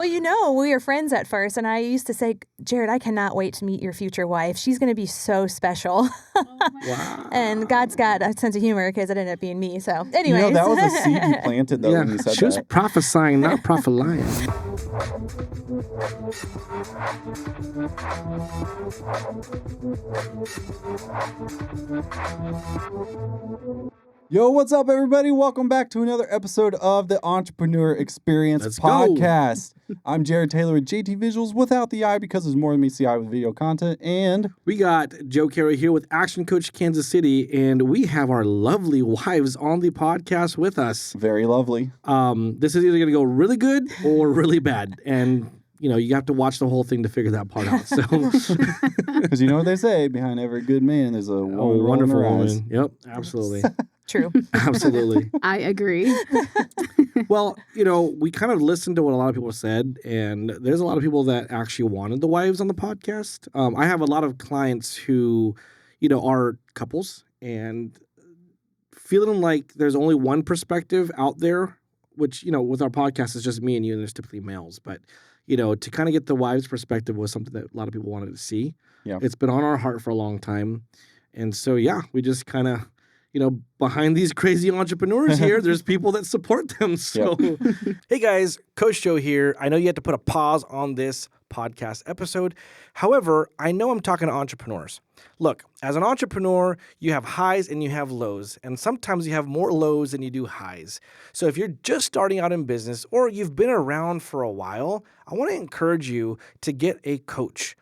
Well, we were friends at first, and I used to say, Jared, I cannot wait to meet your future wife. She's going to be so special. Wow. And God's got a sense of humor because it ended up being me. So, anyways. That was a seed you planted, though, when you said she was that. prophesying, not prophet-lying. Yo, what's up, everybody? Welcome back to another episode of the Entrepreneur Experience Podcast. I'm Jared Taylor with JT Visuals without the I because there's more than meets the eye with video content. And we got Joe Quero here with Action Coach Kansas City, and we have our lovely wives on the podcast with us. Very lovely. This is either going to go really good or really bad, and you have to watch the whole thing to figure that part out. So, because you know what they say, behind every good man there's a wonderful woman. Yep, absolutely. True. Absolutely. I agree. Well, we kind of listened to what a lot of people said, and there's a lot of people that actually wanted the wives on the podcast. I have a lot of clients who, are couples and feeling like there's only one perspective out there, which, with our podcast is just me and you, and there's typically males. But, to kind of get the wives' perspective was something that a lot of people wanted to see. Yeah. It's been on our heart for a long time. And so, we just kind of, behind these crazy entrepreneurs here, there's people that support them. So, Hey guys, Coach Joe here. I know you had to put a pause on this podcast episode. However, I know I'm talking to entrepreneurs. Look, as an entrepreneur, you have highs and you have lows, and sometimes you have more lows than you do highs. So if you're just starting out in business or you've been around for a while, I want to encourage you to get a coach.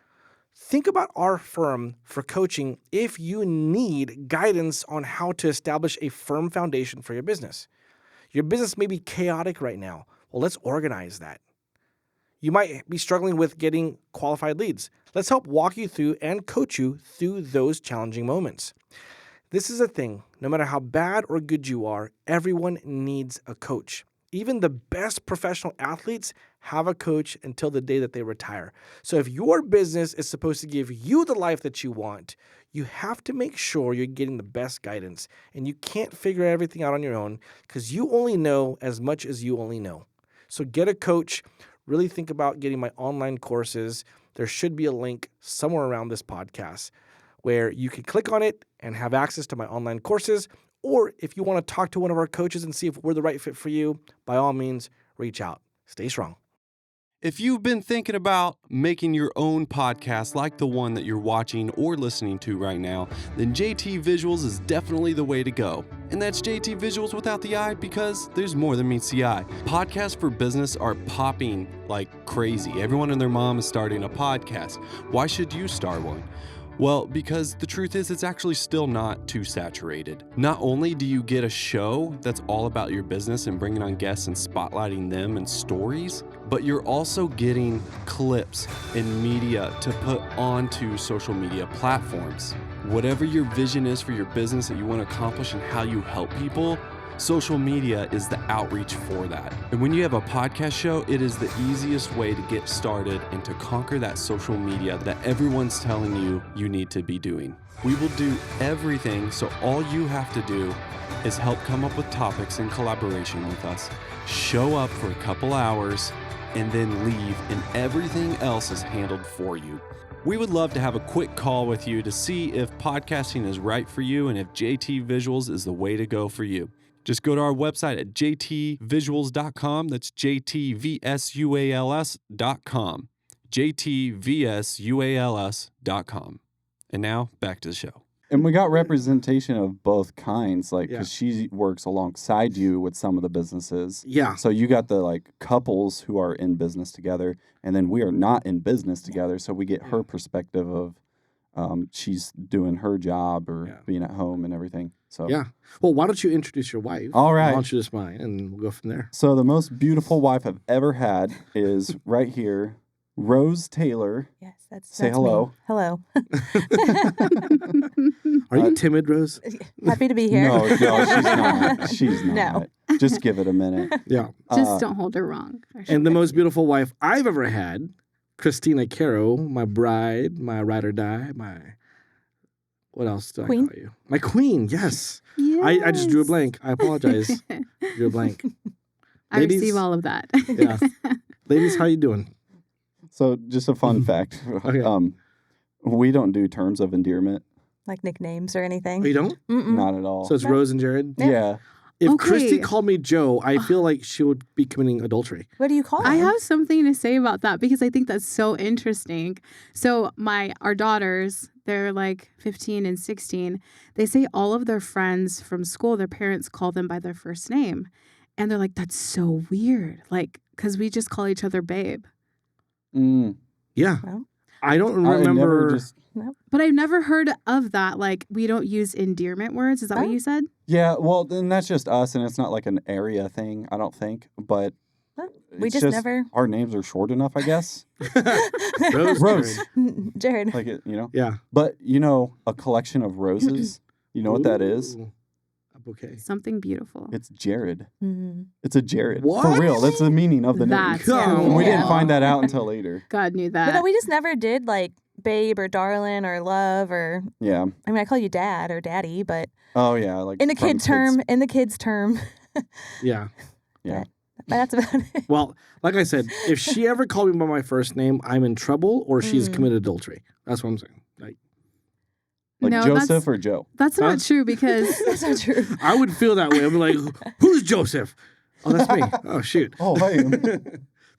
Think about our firm for coaching if you need guidance on how to establish a firm foundation for your business. Your business may be chaotic right now. Well, let's organize that. You might be struggling with getting qualified leads. Let's help walk you through and coach you through those challenging moments. This is a thing. No matter how bad or good you are, everyone needs a coach. Even the best professional athletes have a coach until the day that they retire. So if your business is supposed to give you the life that you want, you have to make sure you're getting the best guidance. And you can't figure everything out on your own because you only know as much as you only know. So get a coach. Really think about getting my online courses. There should be a link somewhere around this podcast where you can click on it and have access to my online courses. Or if you want to talk to one of our coaches and see if we're the right fit for you, by all means, reach out. Stay strong. If you've been thinking about making your own podcast like the one that you're watching or listening to right now, then JT Visuals is definitely the way to go. And that's JT Visuals without the I because there's more than meets the eye. Podcasts for business are popping like crazy. Everyone and their mom is starting a podcast. Why should you start one? Well, because the truth is it's actually still not too saturated. Not only do you get a show that's all about your business and bringing on guests and spotlighting them and stories, but you're also getting clips and media to put onto social media platforms. Whatever your vision is for your business that you want to accomplish and how you help people, social media is the outreach for that. And when you have a podcast show, it is the easiest way to get started and to conquer that social media that everyone's telling you you need to be doing. We will do everything, so all you have to do is help come up with topics in collaboration with us, show up for a couple hours, and then leave, and everything else is handled for you. We would love to have a quick call with you to see if podcasting is right for you and if JT Visuals is the way to go for you. Just go to our website at jtvisuals.com. That's jtvsuals.com. jtvsuals.com. And now back to the show. And we got representation of both kinds, because she works alongside you with some of the businesses. Yeah. So you got the couples who are in business together, and then we are not in business together. So we get her perspective of she's doing her job or being at home and everything. So Well, why don't you introduce your wife? All right. I'll introduce mine, and we'll go from there. So the most beautiful wife I've ever had is right here, Rose Taylor. Yes, that's Say hello. Me. Hello. Are you timid, Rose? Happy to be here. No, she's not. She's not. No. Just give it a minute. Yeah. Just don't hold her wrong. And the most beautiful wife I've ever had, Christina Quero, my bride, my ride or die, my... What else do Queen? I call you? My queen, yes. Yes. I just drew a blank. I apologize. Drew a blank. I Ladies? receive all of that. Yeah. Ladies, how you doing? So just a fun fact. Okay. We don't do terms of endearment. Like nicknames or anything? Oh, you don't? Mm-mm. Not at all. So it's No. Rose and Jared? yeah. If Okay. Christy called me Joe, I feel like she would be committing adultery. What do you call I them? have something to say about that because I think that's so interesting. So our daughters, they're like 15 and 16. They say all of their friends from school, their parents call them by their first name. And they're like, that's so weird. Like, because we just call each other babe. Mm. Yeah. Well, I don't I never remember. just. But I've never heard of that. Like, we don't use endearment words. Is that what Oh. you said? Yeah, well, then that's just us, and it's not like an area thing, I don't think. But we it's just never. Our names are short enough, I guess. Rose. Rose. Jared. Jared. Like it, Yeah. But a collection of roses. You know what that is? Ooh, a bouquet. Something beautiful. It's Jared. Mhm. It's a Jared. What? For real. That's the meaning of the name. That's Come And we didn't Yeah. find that out until later. God knew But that. no, we just never did like babe or darling or love or. Yeah. I mean, I call you dad or daddy, but Oh yeah. Like in the from kid term, in the kid's term, Yeah. Yeah. that's about it. Well, like I said, if she ever called me by my first name, I'm in trouble or she's committed adultery. That's what I'm saying. Like No, Joseph or Joe. That's Huh? not true because That's not true. I would feel that way. I'd be like, who's Joseph? Oh, that's me. Oh, shoot. Oh, hey.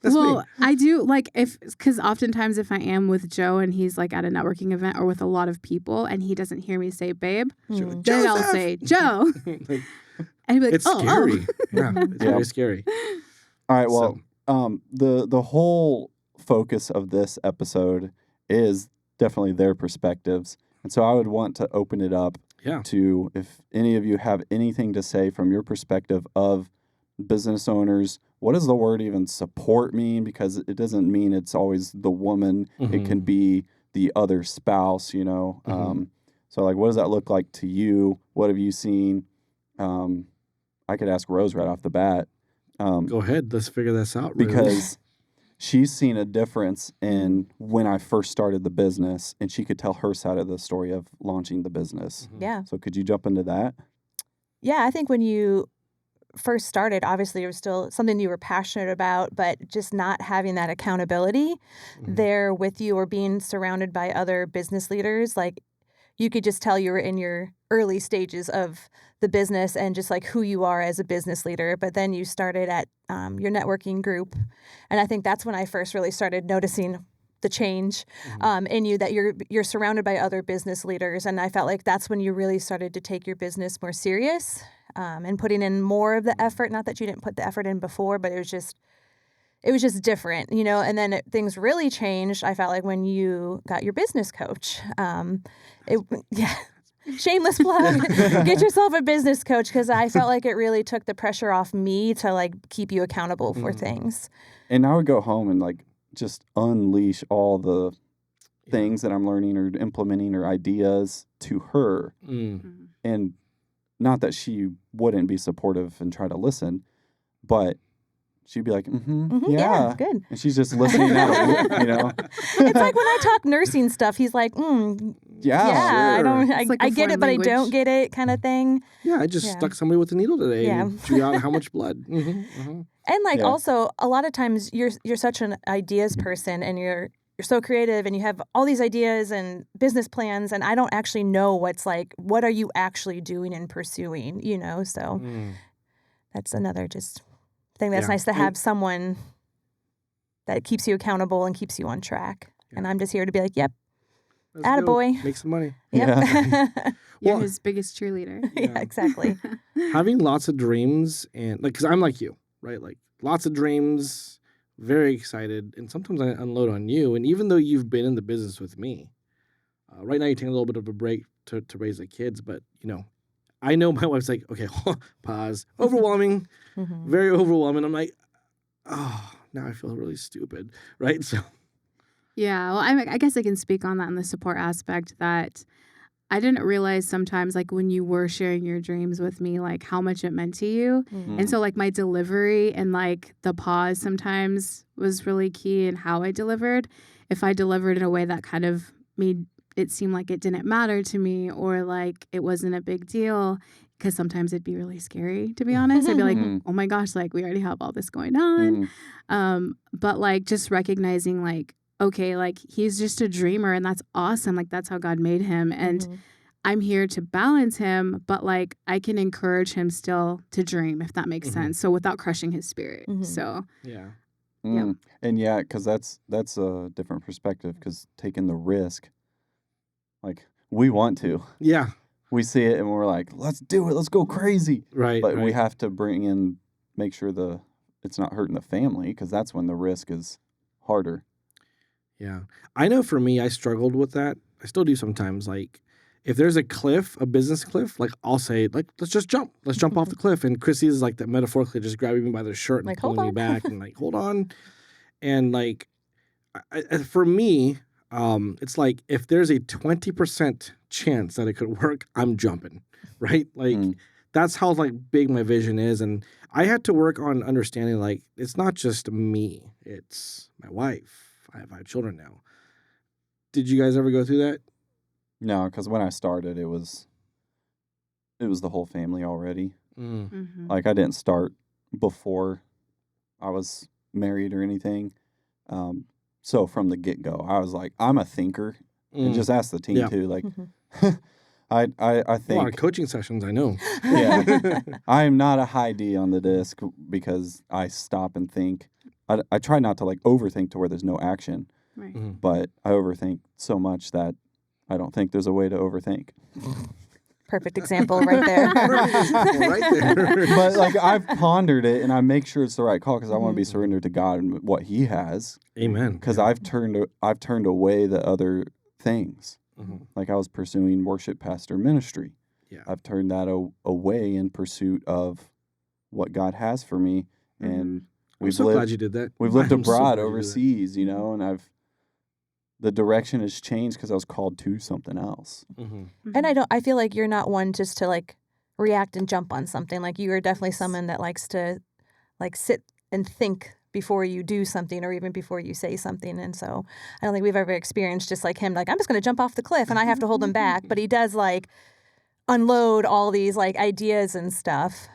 That's well, me. I do like because oftentimes if I am with Joe and he's like at a networking event or with a lot of people and he doesn't hear me say babe, Mm. then I'll Joseph! say Joe. Like, And he'd be like, it's oh, scary. oh. Yeah, it's Yeah. very scary. All right. Well, So- the whole focus of this episode is definitely their perspectives. And so I would want to open it up Yeah. to if any of you have anything to say from your perspective of business owners. What does the word even support mean? Because it doesn't mean it's always the woman. It can Mhm. be the other spouse, Mhm. So like, what does that look like to you? What have you seen? I could ask Rose right off the bat. Go ahead. Let's figure this out. Rose. Because she's seen a difference in when I first started the business, and she could tell her side of the story of launching the business. Mhm. Yeah. So could you jump into that? Yeah, I think when you first started, obviously it was still something you were passionate about, but just not having that accountability Mhm. there with you or being surrounded by other business leaders, like you could just tell you were in your early stages of the business and just like who you are as a business leader. But then you started at your networking group. And I think that's when I first really started noticing the change in you, that you're surrounded by other business leaders. And I felt like that's when you really started to take your business more serious and putting in more of the effort. Not that you didn't put the effort in before, but it was just different, and then things really changed. I felt like when you got your business coach, shameless plug, get yourself a business coach, because I felt like it really took the pressure off me to like keep you accountable for things. And I would go home and like just unleash all the things that I'm learning or implementing or ideas to her. Mm. And not that she wouldn't be supportive and try to listen, but she'd be like, yeah. Good. And she's just listening out of, It's like when I talk nursing stuff, he's like, yeah, I sure. don't, It's like I a get it, foreign but language. I don't get it, kind of thing. Yeah, I just Yeah. stuck somebody with a needle today Yeah. and drew out how much blood. Mm-hmm. And like Yeah. also a lot of times you're such an ideas person and you're so creative and you have all these ideas and business plans, and I don't actually know what are you actually doing and pursuing, so that's another just thing that's Yeah. nice to have someone that keeps you accountable and keeps you on track. And I'm just here to be like, yep, attaboy. Make some money. yep. You're Well- his biggest cheerleader. yeah, exactly. Having lots of dreams and because I'm like you, right? Like lots of dreams, very excited, and sometimes I unload on you. And even though you've been in the business with me, right now you're taking a little bit of a break to raise the kids, but I know my wife's like, okay, pause, overwhelming, Mhm. very overwhelming. I'm like, oh, now I feel really stupid, right? So Yeah, well, I guess I can speak on that in the support aspect that I didn't realize sometimes, like when you were sharing your dreams with me, like how much it meant to you. Mhm. And so, like my delivery and like the pause sometimes was really key in how I delivered. If I delivered in a way that kind of made it seemed like it didn't matter to me, or like it wasn't a big deal, because sometimes it'd be really scary, to be honest. I'd be like, oh my gosh, like we already have all this going on. But like just recognizing like, okay, like he's just a dreamer, and that's awesome. Like that's how God made him. And I'm here to balance him, but like I can encourage him still to dream, if that makes sense. So without crushing his spirit. So yeah. And yeah, because that's a different perspective, because taking the risk, like we want to. Yeah. We see it and we're like, let's do it. Let's go crazy. Right. But we have to make sure it's not hurting the family, because that's when the risk is harder. Yeah. I know for me, I struggled with that. I still do sometimes. Like, if there's a cliff, a business cliff, like I'll say, like, let's just jump. Let's jump off the cliff. And Chrissy is like that, metaphorically just grabbing me by the shirt and Like, pulling hold me on. back and like, hold on. And like, for me, it's like if there's a 20% chance that it could work, I'm jumping, right? Like that's how like big my vision is. And I had to work on understanding like it's not just me, it's my wife. I have 5 children now. Did you guys ever go through that? No, because when I started, it was the whole family already. Like I didn't start before I was married or anything. So from the get-go, I was like, I'm a thinker. And just ask the team too. Like, I think a lot of coaching sessions, I know. Yeah, I am not a high D on the disc because I stop and think. I try not to like overthink to where there's no action, right. But I overthink so much that I don't think there's a way to overthink. Perfect example right there. But like I've pondered it, and I make sure it's the right call, because I want to be surrendered to God and what He has. Amen. Because I've turned away the other things. Like I was pursuing worship pastor ministry. Yeah, I've turned that away in pursuit of what God has for me, and I'm so glad you did that. We've lived abroad, overseas, and the direction has changed because I was called to something else. And I feel like you're not one just to like react and jump on something. Like you are definitely someone that likes to like sit and think before you do something, or even before you say something. And so I don't think we've ever experienced just like him, like, I'm just going to jump off the cliff and I have to hold him back. But he does like unload all these like ideas and stuff.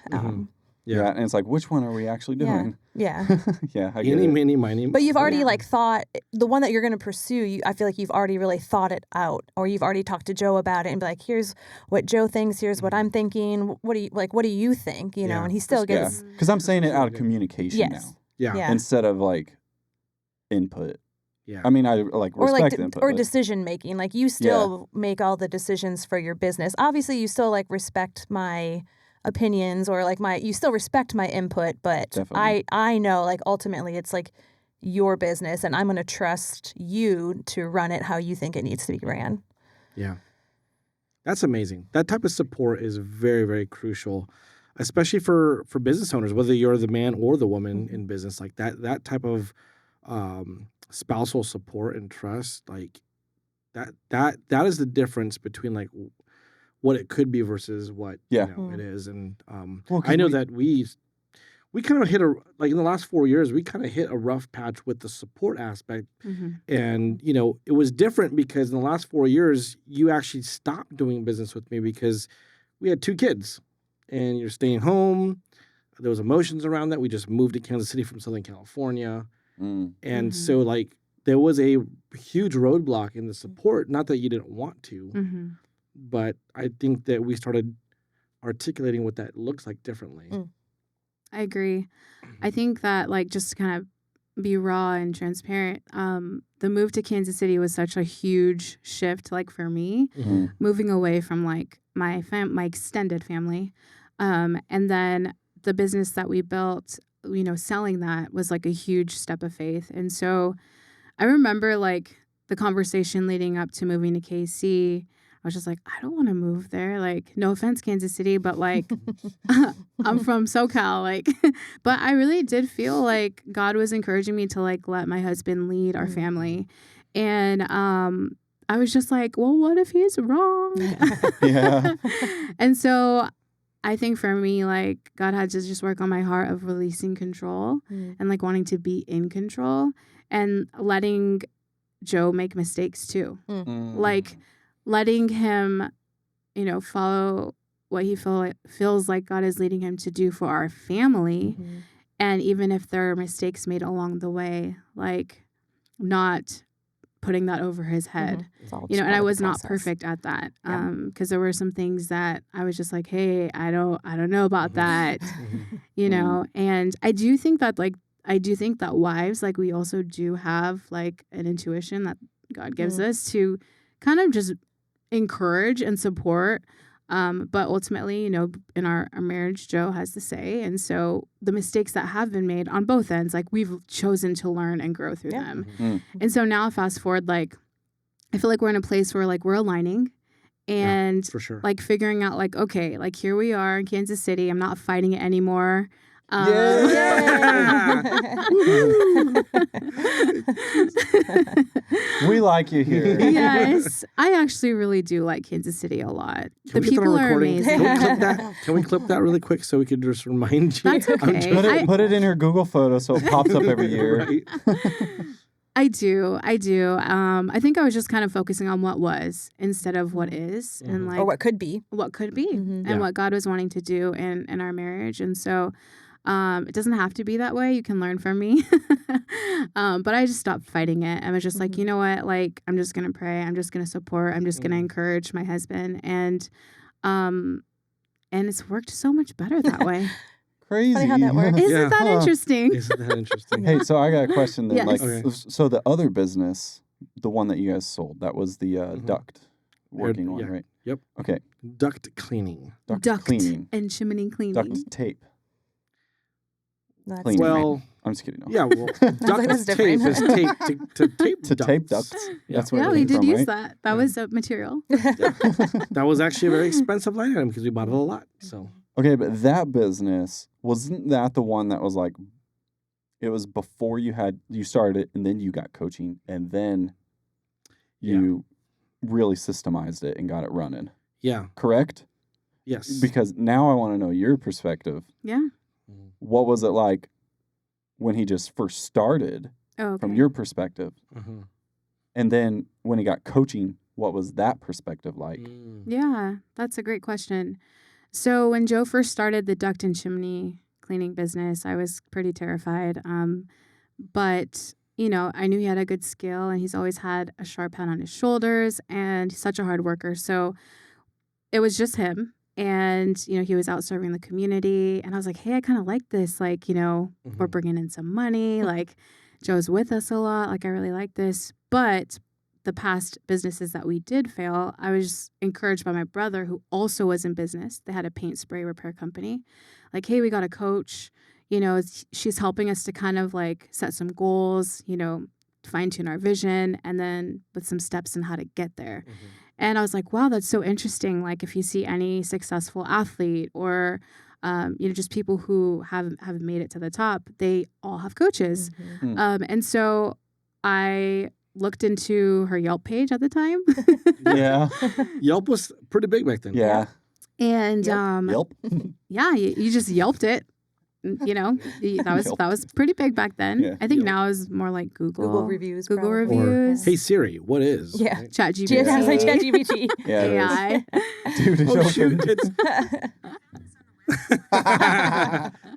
Yeah, and it's like, which one are we actually doing? Yeah. Yeah, I get it. Miny. But you've already like thought the one that you're going to pursue. I feel like you've already really thought it out, or you've already talked to Joe about it and be like, here's what Joe thinks, here's what I'm thinking. What do you think? You know, and he still gets. Because I'm saying it out of communication now. Yeah. Instead of like input. Yeah. I mean, I like respect input. Or decision making. Like you still make all the decisions for your business. Obviously, you still like respect my opinions, or like you still respect my input, but definitely. I know like ultimately it's like your business, and I'm going to trust you to run it how you think it needs to be ran. Yeah. That's amazing. That type of support is very, very crucial, especially for business owners, whether you're the man or the woman in business. Like that type of spousal support and trust, like that is the difference between like what it could be versus what it is. And I know that we kind of hit in the last 4 years, we kind of hit a rough patch with the support aspect. And, it was different because in the last 4 years, you actually stopped doing business with me because we had 2 kids and you're staying home. There was emotions around that. We just moved to Kansas City from Southern California. And so like there was a huge roadblock in the support, not that you didn't want to, but I think that we started articulating what that looks like differently. I agree. I think that like just to kind of be raw and transparent, the move to Kansas City was such a huge shift, like for me, moving away from like my extended family, and then the business that we built, selling that was like a huge step of faith. And so I remember like the conversation leading up to moving to KC. I was just like, I don't want to move there. Like, no offense, Kansas City, but like, I'm from SoCal. Like, but I really did feel like God was encouraging me to like let my husband lead our family. And I was just like, well, what if he's wrong? And so I think for me, like, God had to just work on my heart of releasing control and like wanting to be in control and letting Joe make mistakes too. Mm. Like letting him, follow what he feels like God is leading him to do for our family. Mm-hmm. And even if there are mistakes made along the way, like not putting that over his head. Mm-hmm. And I was not perfect at that. Yeah. Because there were some things that I was just like, hey, I don't know about that. And I do think that wives, like, we also do have like an intuition that God gives us to kind of just encourage and support. But ultimately, in our marriage, Joe has the say. And so the mistakes that have been made on both ends, like, we've chosen to learn and grow through them. Mm. And so now fast forward, like, I feel like we're in a place where, like, we're aligning and for sure. like figuring out, like, okay, like, here we are in Kansas City. I'm not fighting it anymore. Yeah. We like you here. Yes, I actually really do like Kansas City a lot. Can The we get that on people are recording? amazing. Can we clip that? Can we clip that really quick so we could just remind you? That's okay. Put it in your Google photo so it pops up every year. Right. I do. I think I was just kind of focusing on what was instead of what is, and like Or what could be. and Yeah. what God was wanting to do in our marriage. And so it doesn't have to be that way. You can learn from me. But I just stopped fighting it. I was just like, you know what? Like, I'm just going to pray. I'm just going to support. I'm just going to encourage my husband. And it's worked so much better that way. Crazy. Funny how that works. Isn't that interesting? Isn't that interesting? Hey, so I got a question then. Yes. Like, Okay. so the other business, the one that you guys sold, that was the duct working one, yeah. right? Yep. Okay. Duct cleaning. Duct cleaning. and chimney cleaning. Duct tape. That's Cleaning. Well, I'm just kidding. No. yeah. Well, duct that's tape different. is tape to tape To tape ducts. ducts. Yeah. That's where Yeah, it we came did from, use right? that. That was a material. That was actually a very expensive line item because we bought it a lot. So Okay, but that business, wasn't that the one that was like, it was before you started it and then you got coaching and then you really systemized it and got it running, yeah, correct? yes. Because now I want to know your perspective. Yeah. What was it like when he just first started Oh, okay. from your perspective? Mhm. And then when he got coaching, what was that perspective like? Mm. Yeah, that's a great question. So when Joe first started the duct and chimney cleaning business, I was pretty terrified. But, I knew he had a good skill and he's always had a sharp head on his shoulders and he's such a hard worker. So it was just him. And, he was out serving the community. And I was like, hey, I kind of like this. Like, we're bringing in some money. Like, Joe's with us a lot. Like, I really like this. But the past businesses that we did fail, I was encouraged by my brother who also was in business. They had a paint spray repair company. Like, hey, we got a coach. She's helping us to kind of like set some goals, fine tune our vision, and then with some steps in how to get there. And I was like, wow, that's so interesting. Like, if you see any successful athlete or, just people who have made it to the top, they all have coaches. And so I looked into her Yelp page at the time. Yeah. Yelp was pretty big back then. Yeah. And Yelp. yeah, you just Yelped it. That was pretty big back then. Yeah. I think Yelp. now is more like Google reviews. Google probably. reviews. Hey Siri, what is? Yeah. Right? ChatGPT. Yeah, I was like ChatGPT. Yeah. it is. AI. Dude, it's Oh open. shoot! It's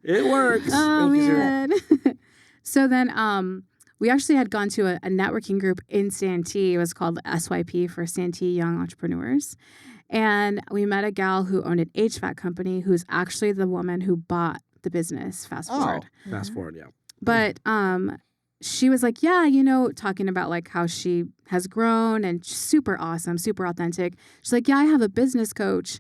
it works. Oh Thank you, Siri. man. So then we actually had gone to a networking group in Santee. It was called SYP for Santee Young Entrepreneurs. And we met a gal who owned an HVAC company who's actually the woman who bought the business, fast forward. Fast forward, yeah. But she was like, yeah, talking about like how she has grown and super awesome, super authentic. She's like, yeah, I have a business coach.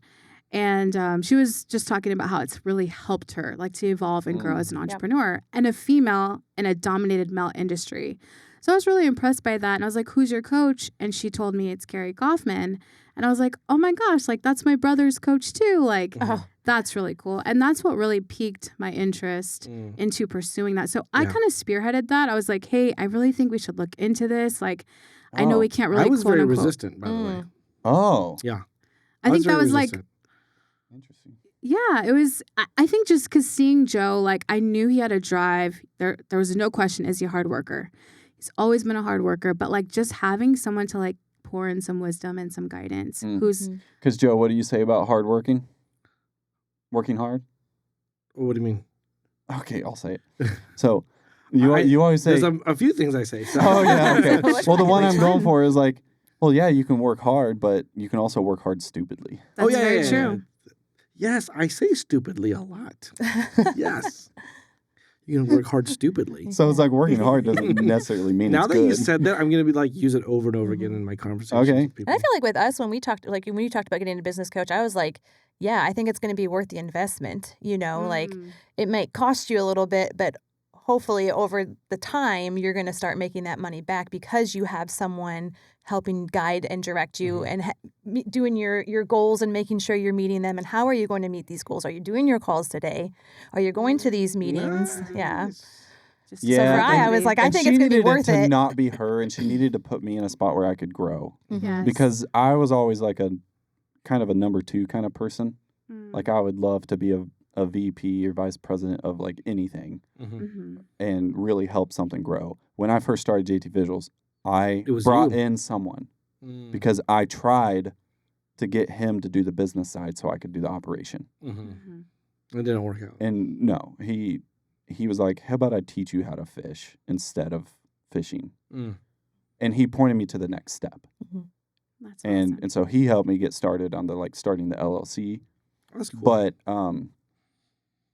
And she was just talking about how it's really helped her like to evolve and grow as an entrepreneur and a female in a dominated male industry. So I was really impressed by that. And I was like, who's your coach? And she told me it's Gary Kaufman. And I was like, oh my gosh, like that's my brother's coach too. Like that's really cool. And that's what really piqued my interest into pursuing that. So I kind of spearheaded that. I was like, hey, I really think we should look into this. Like, I know we can't really I was quote very unquote. resistant, by the way. Oh. Yeah. I think very that was like, resistant. Interesting. yeah, it was, I think just because seeing Joe, like I knew he had a drive. There was no question, is he a hard worker? He's always been a hard worker, but like just having someone to like pour in some wisdom and some guidance who's Because Joe, what do you say about hard working? Working hard? What do you mean? Okay, I'll say it. So you always say there's a few things I say. So. Oh yeah, okay. Well, the one I'm going for is like, well, yeah, you can work hard, but you can also work hard stupidly. That's very true. Yes, I say stupidly a lot. Yes. You can work hard stupidly. So it's like working hard doesn't necessarily mean now it's that good. you said that, I'm going to be like, use it over and over again in my conversations Okay. with people. And I feel like with us, when you talked about getting a business coach, I was like, yeah, I think it's going to be worth the investment. Like it might cost you a little bit, but hopefully over the time, you're going to start making that money back because you have someone helping guide and direct you and doing your goals and making sure you're meeting them. And how are you going to meet these goals? Are you doing your calls today? Are you going to these meetings? Nice. Yeah. Just So for I was like, I think it's going to be worth she needed it. to not be her, and she needed to put me in a spot where I could grow. Yes. Because I was always like a kind of a number 2 kind of person. Like I would love to be a VP or vice president of like anything and really help something grow. When I first started JT Visuals, I brought in someone because I tried to get him to do the business side so I could do the operation. It didn't work out. And no, he was like, how about I teach you how to fish instead of fishing? And he pointed me to the next step. That's awesome. And so he helped me get started on the like starting the LLC. That's cool. But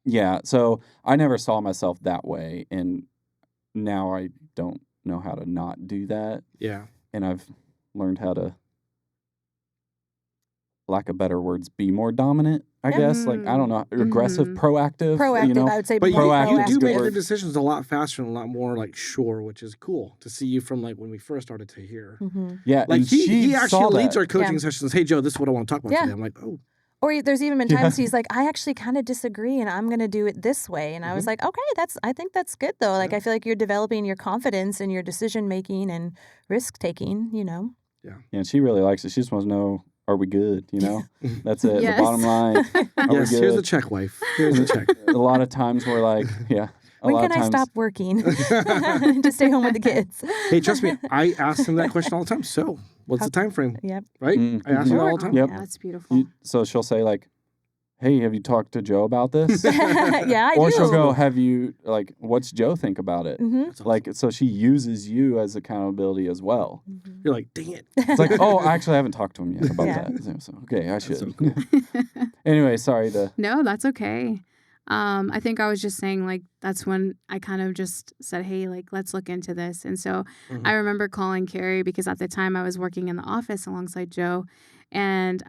yeah, so I never saw myself that way, and now I don't know how to not do that. Yeah. And I've learned how to, lack of better words, be more dominant, I guess. Like, I don't know, aggressive, proactive. Proactive, I would say. But proactive you do good make word. your decisions a lot faster and a lot more like sure, which is cool to see you from like when we first started to here. Yeah, Like and he saw actually leads that. our coaching sessions. Hey Joe, this is what I want to talk about today. I'm like, oh. Or there's even been times he's like, I actually kind of disagree and I'm going to do it this way. And I was like, okay, I think that's good though. Like, I feel like you're developing your confidence and your decision making and risk taking, Yeah, and she really likes it. She just wants to know, are we good? That's it. Yes. The bottom line. Are Yes, we good? here's the check, wife. Here's the check. A lot of times we're like, yeah. When can I stop working to stay home with the kids? Hey, trust me, I ask him that question all the time. So, what's the time frame? Yep. Right? I ask her all the time. Yep. That's beautiful. So she'll say like, hey, have you talked to Joe about this? Yeah, I Or do. she'll go, have you, like, what's Joe think about it? That's Like, so she uses you as accountability as well. You're like, dang it. It's like, oh, actually, I haven't talked to him yet about Yeah. that. So, okay, I should. so cool. Anyway, sorry to. No, that's okay. I think I was just saying, like, that's when I kind of just said, hey, like, let's look into this. And so I remember calling Carrie because at the time I was working in the office alongside Joe. And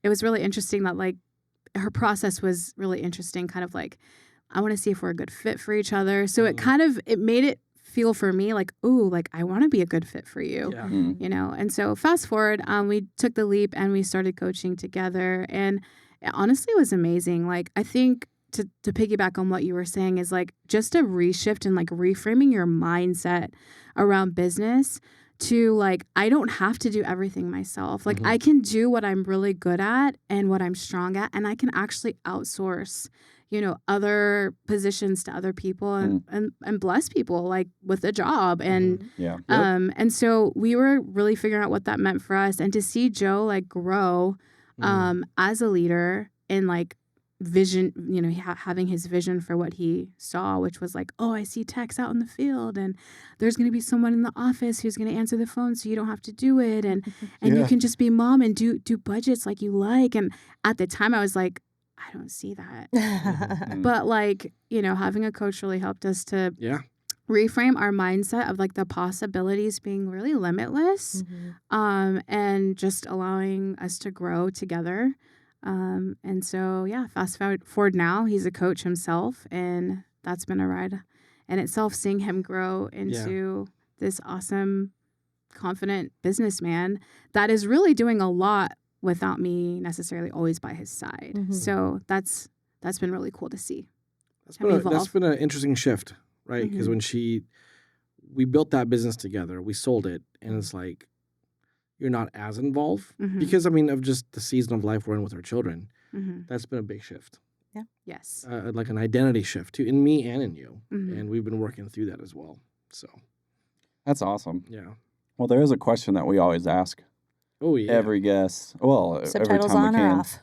it was really interesting that, like, her process was really interesting, kind of like, I want to see if we're a good fit for each other. So it made it feel for me like, ooh, like I want to be a good fit for you, Yeah. And so fast forward, we took the leap and we started coaching together. And it honestly was amazing. Like, I think to piggyback on what you were saying is like just a reshift and like reframing your mindset around business to like, I don't have to do everything myself. Like I can do what I'm really good at and what I'm strong at, and I can actually outsource, other positions to other people and bless people like with a job. And Yeah. and so we were really figuring out what that meant for us, and to see Joe like grow as a leader in like vision, having his vision for what he saw, which was like, oh, I see techs out in the field and there's going to be someone in the office who's going to answer the phone so you don't have to do it. And you can just be mom and do budgets like you like. And at the time I was like, I don't see that. But like, having a coach really helped us to reframe our mindset of like the possibilities being really limitless, and just allowing us to grow together. And so, fast forward now, he's a coach himself, and that's been a ride in itself, seeing him grow into this awesome, confident businessman that is really doing a lot without me necessarily always by his side. So that's been really cool to see. That's been an interesting shift, right? Because when we built that business together, we sold it, and it's like, you're not as involved because, of just the season of life we're in with our children. That's been a big shift. Yeah. Yes. Like an identity shift too, in me and in you. And we've been working through that as well. So That's awesome. Yeah. Well, there is a question that we always ask Oh yeah. every guest. Well, every Subtitles time on we or can. off?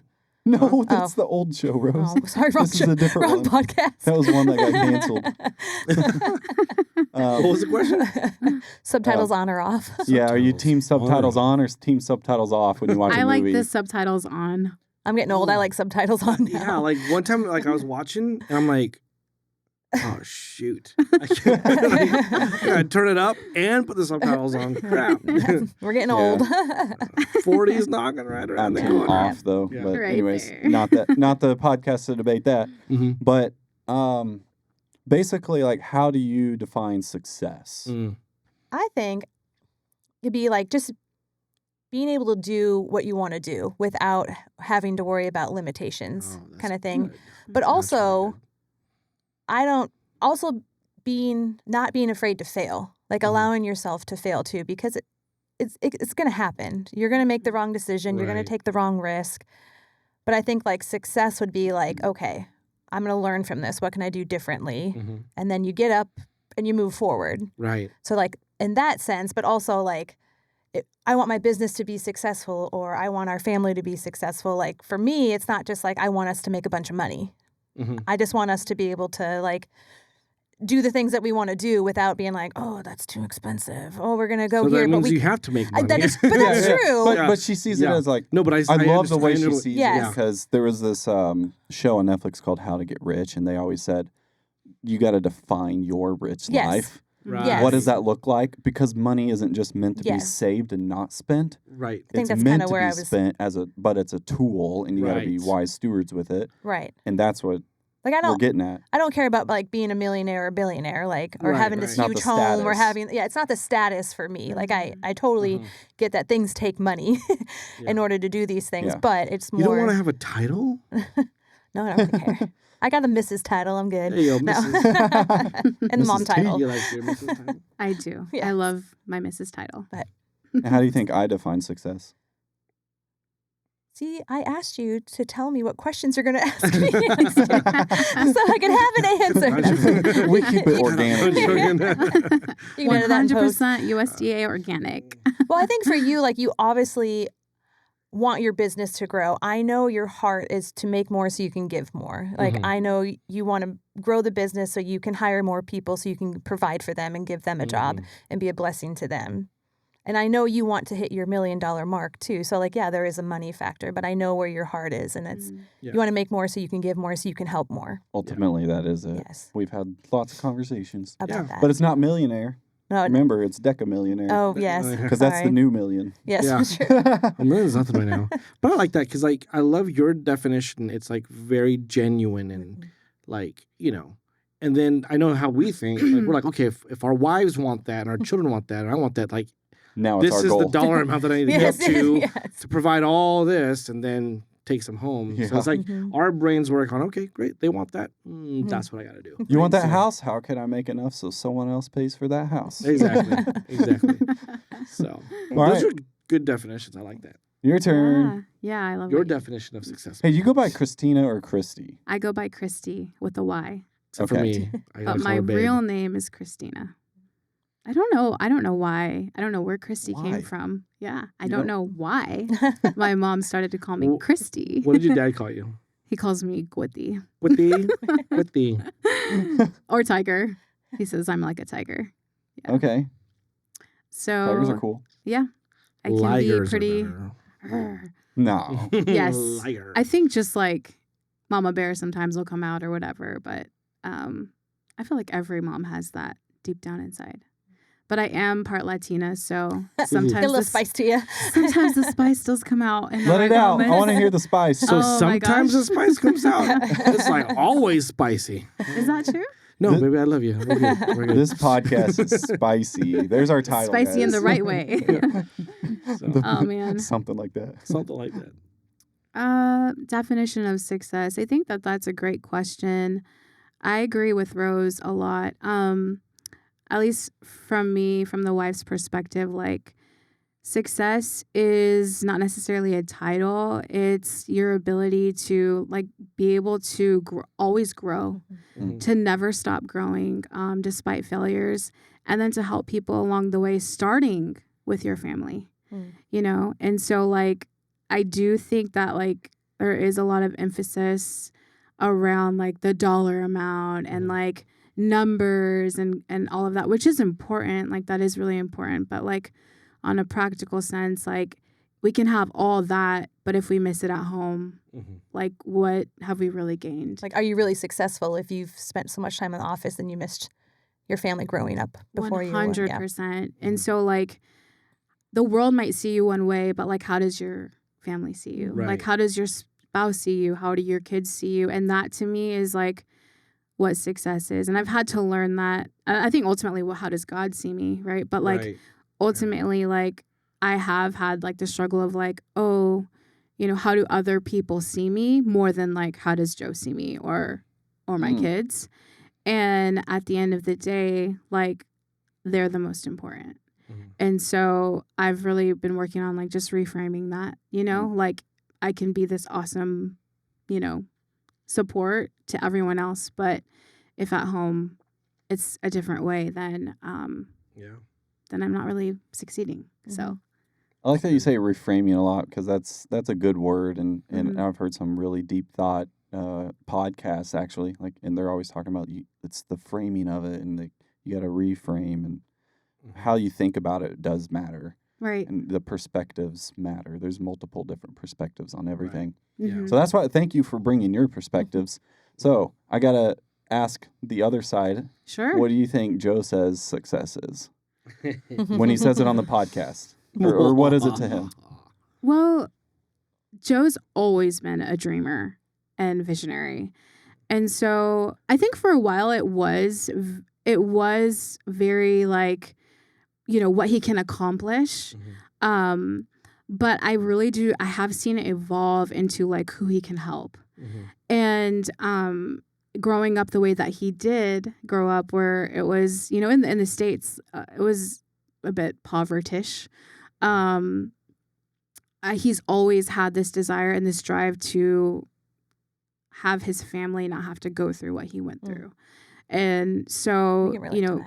No, that's the old show, Rose. Oh, sorry, wrong, This is a different wrong one. podcast. That was one that got canceled. What was the question? Subtitles on or off? Yeah, are you Subtitles team subtitles on. on or team subtitles off when you watch a I like movie? the subtitles on. I'm getting old. I like subtitles on now. Yeah, like one time, like I was watching, and I'm like, oh shoot! I can't, like, I turn it up and put the subtitles on. Crap. We're getting Yeah. old. 40's knocking right around I'm the team corner. off though. Yeah. But Right anyways, there. not the podcast to debate that. Mm-hmm. But basically, like, how do you define success? Mm. I think it'd be like just being able to do what you want to do without having to worry about limitations, Oh, that's kind of thing. good. But That's also, really I don't also not being afraid to fail, like Mhm. allowing yourself to fail too, because it's going to happen. You're going to make the wrong decision. You're going Right. to take the wrong risk. But I think like success would be like, okay, I'm going to learn from this. What can I do differently? good. Mhm. And then you get up and you move forward. Right. So like in that sense, but also like I want my business to be successful or I want our family to be successful. Like for me, it's not just like I want us to make a bunch of money. Mm-hmm. I just want us to be able to like do the things that we want to do without being like, oh, that's too expensive. Oh, we're gonna go So here, that but means we you have to make money. but that's true. But she sees it Yeah. as like, No, but I love the way she understand. sees Yes. it because there was this show on Netflix called How to Get Rich, and they always said you got to define your rich Yes. life. Right. Yes. What does that look like? Because money isn't just meant to be Yes. saved and not spent. Right. I think It's that's meant kinda to where be I was- spent but it's a tool, and you got to be Right. wise stewards with it. Right. And that's what Like I we're don't getting at. care about like being a millionaire or billionaire, like or Right, having right. this Not the huge home or status. having it's not the status for me. Like Mhm. I totally Mhm. get that things take money in Yeah. order to do these things, Yeah. but it's more You don't want to have a title? No, I don't really care. I got a Mrs. title. I'm good. There you go, No. Mrs. And the mom Mrs. T. title. You like your Mrs. title? I do. Yes. I love my Mrs. title. And how do you think I define success? See, I asked you to tell me what questions you're going to ask me so I can have an answer. We keep it organic. You can edit that in post. 100% USDA organic. Well, I think for you, like you obviously want your business to grow. I know your heart is to make more so you can give more. Like Mhm. I know you want to grow the business so you can hire more people so you can provide for them and give them a job Mhm. and be a blessing to them. And I know you want to hit your $1 million mark too. So like, yeah, there is a money factor, but I know where your heart is and it's, Yeah. you want to make more so you can give more so you can help more. Ultimately, that is it. Yes. We've had lots of conversations. About Yeah. that. But it's not millionaire. no, Remember, it's decamillionaire. oh, yes. Because that's the Sorry. new million. Yes, Yeah. sure. A million's nothing right now. But I like that because, like, I love your definition. It's, like, very genuine and, like, you know. And then I know how we think. Like, we're like, okay, if our wives want that and our children want that and I want that, like, Now it's this our is goal. the dollar amount that I need to Yes, get to yes. to provide all this and then take some home. So Yeah. it's like Mhm. our brains work on, okay, great. They want that. Mhm. That's what I got to do. You want that So- house? How can I make enough so someone else pays for that house? Exactly. Exactly. So All those right. are good definitions. I like that. Your turn. Yeah, I love Your it. definition of success. Hey, you go by Christina or Christy? I go by Christy with a Y, Except for Okay. me. I but gotta call my her babe. real name is Christina. I don't know why. I don't know where Christy Why? came from. Yeah, I You don't don't- know why. My mom started to call me Well, Christy. What did your dad call you? He calls me Gwitty With the or Tiger. He says I'm like a tiger. Yeah. Okay. So Tigers are cool. yeah, I can ligers be are pretty. better. No. Yes. Liar. I think just like Mama Bear sometimes will come out or whatever, but I feel like every mom has that deep down inside. But I am part Latina, so Get sometimes a little the, spice to you. sometimes the spice does come out. In the Let right it out. I moments. want to hear the spice. So Oh my sometimes the gosh. spice comes out. It's like always spicy. Is that true? No, Th- baby, I love you. We're good. We're good. This podcast is spicy. There's our title. Spicy in the guys. right way. So, Oh man. Something like that. something like that. Definition of success. I think that's a great question. I agree with Rose a lot. At least from the wife's perspective, like success is not necessarily a title. It's your ability to like be able to always grow, Mhm. to never stop growing despite failures. and then to help people along the way, starting with your family, you know? And so like, I do think that like there is a lot of emphasis around like the dollar amount and like numbers and all of that, which is important. Like that is really important. But like on a practical sense, like we can have all that, but if we miss it at home, like what have we really gained? Like, are you really successful if you've spent so much time in the office and you missed your family growing up before you were? 100%. And so like the world might see you one way, but like how does your family see you? Right. Like how does your spouse see you? How do your kids see you? And that to me is like what success is. And I've had to learn that. I think ultimately, well, how does God see me, right? But like ultimately, like I have had like the struggle of like, oh, you know, how do other people see me more than like how does Joe see me or my kids? And at the end of the day, like they're the most important. And so I've really been working on like just reframing that, you know, like I can be this awesome, you know, support to everyone else, but if at home it's a different way, then I'm not really succeeding. So I like that you say reframing a lot, because that's a good word, and I've heard some really deep thought podcasts actually, like, and they're always talking about it's the framing of it, and you got to reframe, and how you think about it does matter. Right. And the perspectives matter. There's multiple different perspectives on everything. Right. Mm-hmm. So that's why, thank you for bringing your perspectives. So I got to ask the other side. Sure. What do you think Joe says success is when he says it on the podcast? Or what is it to him? Well, Joe's always been a dreamer and visionary. And so I think for a while it was very like, you know, what he can accomplish. But I really do, I have seen it evolve into like who he can help. And growing up the way that he did grow up, where it was, you know, in the States, it was a bit povertish. He's always had this desire and this drive to have his family not have to go through what he went through. And so, you know,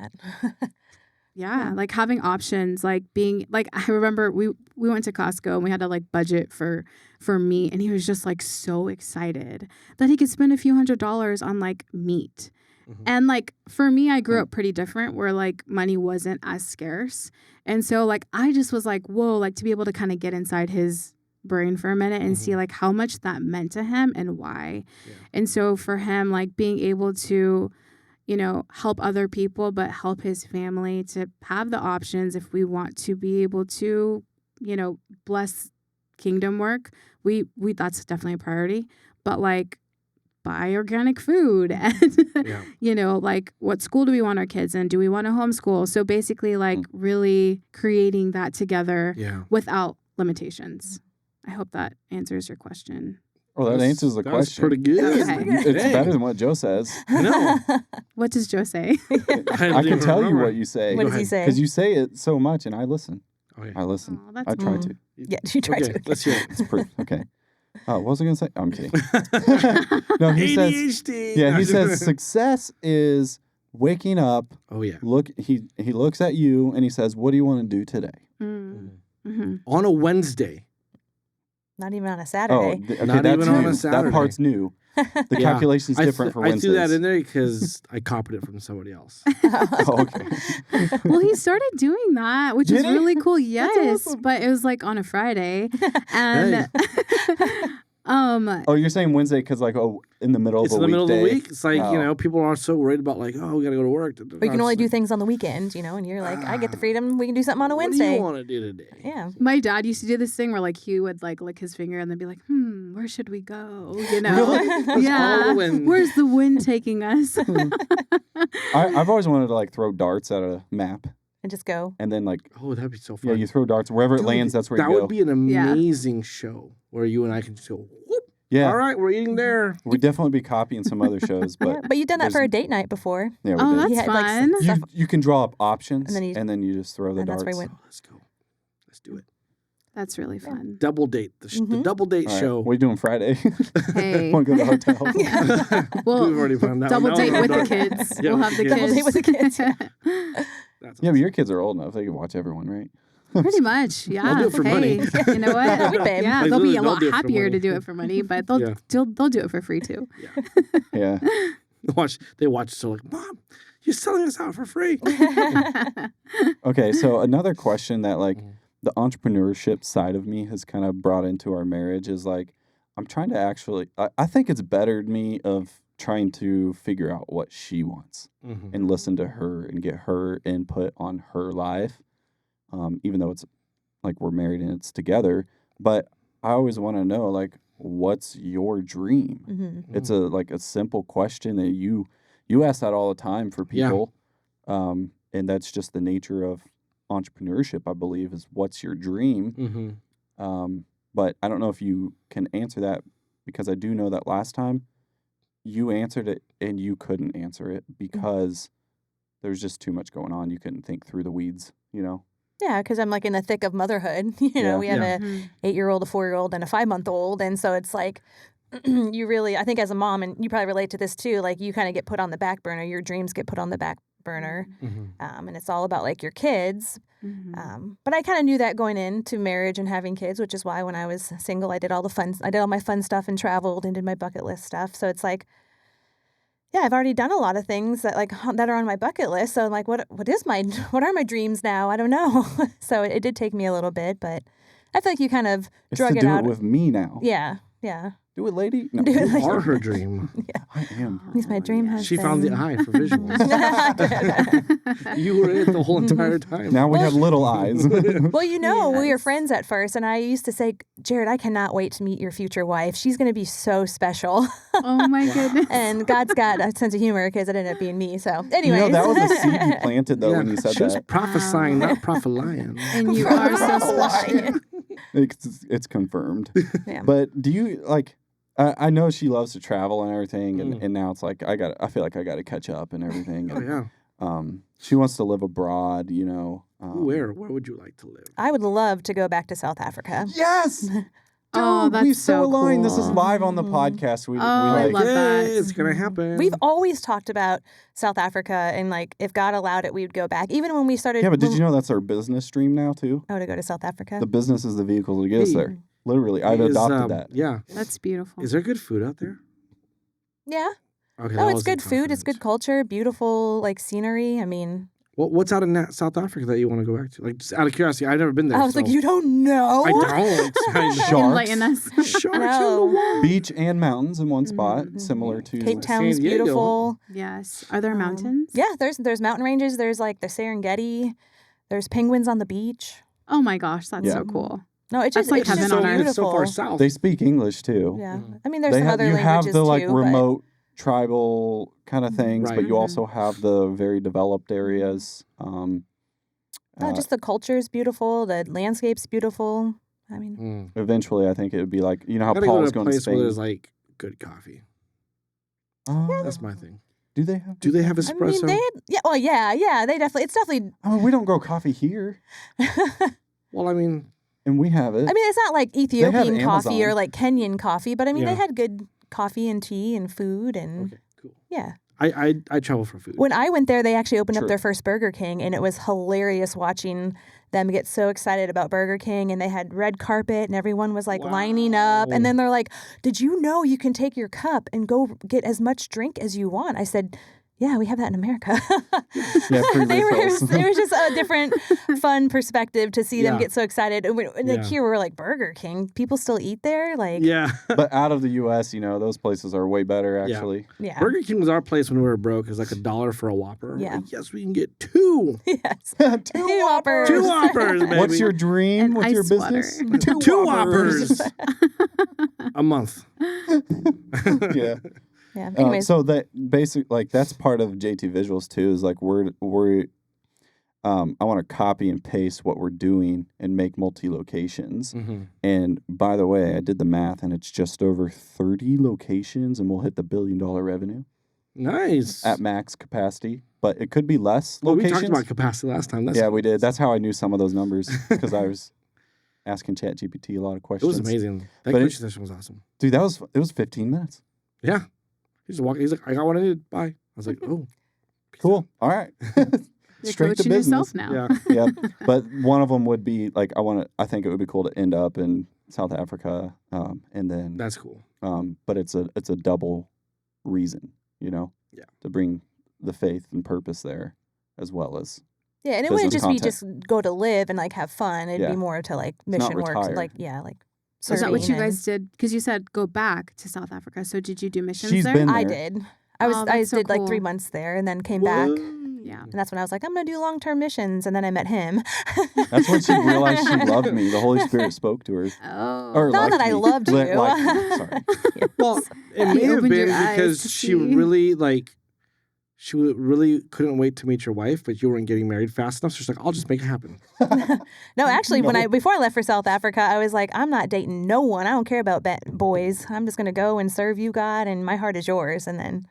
yeah, like having options, like being like, I remember we went to Costco and we had to like budget for meat, and he was just like so excited that he could spend a few $100s on like meat. And like for me, I grew up pretty different, where like money wasn't as scarce. And so like I just was like, whoa, like to be able to kind of get inside his brain for a minute and see like how much that meant to him and why. And so for him, like being able to, you know, help other people, but help his family to have the options if we want to be able to, you know, bless kingdom work. We that's definitely a priority. But like buy organic food and, you know, like what school do we want our kids in? Do we want to homeschool? So basically like really creating that together without limitations. I hope that answers your question. Oh, that answers the question. That's pretty good. Okay. It's better than what Joe says. No. What does Joe say? I can tell you what you say. What does he say? Because you say it so much, and I listen. Okay. I listen. Oh, that's I try to. Yeah, you tried to. Let's hear it. It's proof. Okay. What was I going to say? I'm kidding. No, he says. ADHD. Yeah, he says success is waking up. Oh yeah. He looks at you and he says, "What do you want to do today?" On a Wednesday. Not even on a Saturday. Okay, Not that's even on new. a Saturday. That part's new. The calculation's different for I Wednesdays. threw that in there because I copied it from somebody else. Oh, okay. Well, he started doing that, which is Did he? really cool. Yes, awesome. but it was like on a Friday, and Oh, you're saying Wednesday because like in the middle It's of in a the middle of the weekday? week. It's like, you know, people are so worried about like, oh, we got to go to work. Or you can only do things on the weekend, you know, and you're like, I get the freedom. We can do something on a What do Wednesday. you want to do today? Yeah. my dad used to do this thing where like he would like lick his finger and then be like, where should we go? You know, Really? yeah, All the wind. where's the wind taking us? I've always wanted to like throw darts at a map And just go. and then like Oh, that'd be so fun. yeah, you throw darts wherever it Dude, lands. That's where that you go. would be an Yeah. amazing show where you and I can just go, whoop. Yeah, All right, we're eating there. we'd definitely be copying some other shows, but Yeah, but you've done that for a there's- date night before. yeah, we Oh, did. that's He had, like, fun. stuff- You can draw up options And then you just throw the and that's darts. where he went. Oh, let's go. Let's do it. That's really fun. Double date. The double date All right, show. What are you doing Friday? Hey. Want to go to the hotel? Well, We've already found that double one. date Now with we're the done. kids. Yeah, We'll with have the the kids. kids. Double date with the kids. That's Yeah, but awesome. your kids are old enough; they can watch everyone, right? Pretty much, yeah. do it for money. Hey, you know what? We pay 'em. Yeah, Like, they'll be literally, a they'll lot do it for happier money. to do it for money, but they'll Yeah. they'll do it for free too. Yeah. They watch, so like, Mom, you're selling us out for free. Okay, so another question that like Mhm. the entrepreneurship side of me has kind of brought into our marriage is like I'm trying to actually I think it's bettered me of trying to figure out what she wants Mhm. and listen to her and get her input on her life. Even though it's like we're married and it's together, but I always want to know like what's your dream? Mhm. It's a simple question that you ask that all the time for Yeah. people. And that's just the nature of entrepreneurship, I believe, is what's your dream? Mhm. But I don't know if you can answer that because I do know that last time you answered it and you couldn't answer it because there's just too much going on. You couldn't think through the weeds, you know? Yeah, because I'm like in the thick of motherhood. Yeah. We have Yeah. a 8-year-old, a 4-year-old, and a 5-month-old, and so it's like you really, I think as a mom, and you probably relate to this too. Like you kind of get put on the back burner. Your dreams get put on the back burner, Mhm. and it's all about like your kids. Mm-hmm. But I kind of knew that going into marriage and having kids, which is why when I was single, I did all my fun stuff and traveled and did my bucket list stuff. So it's like, yeah, I've already done a lot of things that that are on my bucket list. So I'm like, what are my dreams now? I don't know. So it did take me a little bit, but I feel like you kind of It's drug to it do out. it with me now. Yeah. Do it, lady. No, Do it you like- Are her dream. I am. At least my dream has She found the been- eye for visuals. You were it the whole entire time. Now we have little eyes. Well, we were Yes. friends at first, and I used to say, Jared, I cannot wait to meet your future wife. She's going to be so special. Oh my goodness. And God's got a sense of humor because it ended up being me. So, You anyways. know, that was a seed you planted, though, Yeah, when you said she was that. prophesying, not prophesying. And you are so special. Lion. It's confirmed. Yeah. But do you, like, I know she loves to travel and everything, Mm. and now it's like, I feel like I got to catch up and everything. Oh, And, yeah. she wants to live abroad, you know. Where would you like to live? I would love to go back to South Africa. Yes! Oh, Dude, that's we so aligned. This is cool. live on the Mhm. podcast. We I like, love that. It's going to happen. We've always talked about South Africa, and like if God allowed it, we would go back. Even when we started. yeah, but did you know that's our business stream now, too? Oh, to go to South Africa. The business is the vehicle to get us Hey. there. Literally, I've adopted that. Yeah. That's beautiful. Is there good food out there? Yeah. Okay. No, that it's was good a food. It's good confidence. culture. Beautiful like scenery. I mean, What's out in South Africa that you want to go back to? Like, just out of curiosity, I've never been there. I was like, so- you don't know. I don't. Sharks. Enlighten us. Sharks in the No. water. Beach and mountains in one spot, Mhm. similar to Cape Town's San Diego. beautiful. Yes. Are there Um, mountains? Yeah, there's mountain ranges. There's like the Serengeti. There's penguins on the beach. Oh my gosh, that's Yeah. so cool. No, it's That's just like it's heaven just on so, earth. beautiful. It's so far south. They speak English too. Yeah, Mhm. I mean, there's some other you have languages the like too, but- remote tribal kind of things, but Right. you Mhm. also have the very developed areas. No, just the culture is beautiful. The landscape's beautiful. I mean, Mm. eventually, I think it would be like you know how Gotta go Paul's to a going to place where Spain. there's like good coffee. That's my thing. Do they have? Do they have I mean, espresso? they definitely. It's definitely. I mean, we don't grow coffee here, Well, I mean, and we have it. I mean, it's not like Ethiopian coffee Amazon. or like Kenyan coffee, but I mean, Yeah. they had good coffee and tea and food and okay, cool. yeah. I travel for food. When I went there, they actually opened True. up their first Burger King, and it was hilarious watching them get so excited about Burger King. And they had red carpet, and everyone was like lining up. Wow. And then they're like, "Did you know you can take your cup and go get as much drink as you want?" I said, "Yeah, we have that in America." Yeah, free refills. it was just a different, fun perspective to see them Yeah. get so excited. And like Yeah. here, we're like Burger King. People still eat there, like Yeah. But out of the U.S., you know, those places are way better Yeah. actually. yeah. Burger King was our place when we were broke. It was like $1 for a Whopper. We're Yeah. like, yes, we can get two. Yes. Two Whoppers. Two Whoppers, baby. What's your dream An with your ice water. business? Two Whoppers. A month. Yeah. Yeah. Anyways, So that basic like that's part of JT Visuals too is like we're I want to copy and paste what we're doing and make multi-locations. Mm-hmm. And by the way, I did the math and it's just over 30 locations and we'll hit the $1 billion revenue Nice. at max capacity, but it could be less Well, we locations. talked about capacity last time. That's Yeah, we did. That's how I knew some of those numbers because I was asking ChatGPT a lot of It questions. was amazing. That But it- coaching session was awesome. Dude, it was 15 minutes. Yeah. He's walking. He's like, I got what I needed. Bye. I was like, oh, peace Cool. out. All right. You're straight to coaching business. yourself now. Yeah. Yeah, but one of them would be like I think it would be cool to end up in South Africa, and then That's cool. but it's a double reason, Yeah. to bring the faith and purpose there as well as Yeah, and it business wouldn't just be content. just go to live and like have fun. It'd Yeah. be more to like not mission work, retire. like like So is that what serving you and- guys did? Because you said go back to South Africa. So did you do missions She's there? been I there. did. Oh, I that's so did like 3 cool. months there and then came back. Yeah. And that's when I was like, I'm gonna do long-term missions. And then I met him. That's when she realized she loved me. The Holy Spirit spoke to her. Oh. Or Not liked that I me. loved Liked you. me, sorry. Well, it may You have opened your been eyes because to she see. really really couldn't wait to meet your wife, but you weren't getting married fast enough. So she's like, I'll just make it happen. No, actually, No. before I left for South Africa, I was like, I'm not dating no one. I don't care about boys. I'm just gonna go and serve you, God, and my heart is yours. And then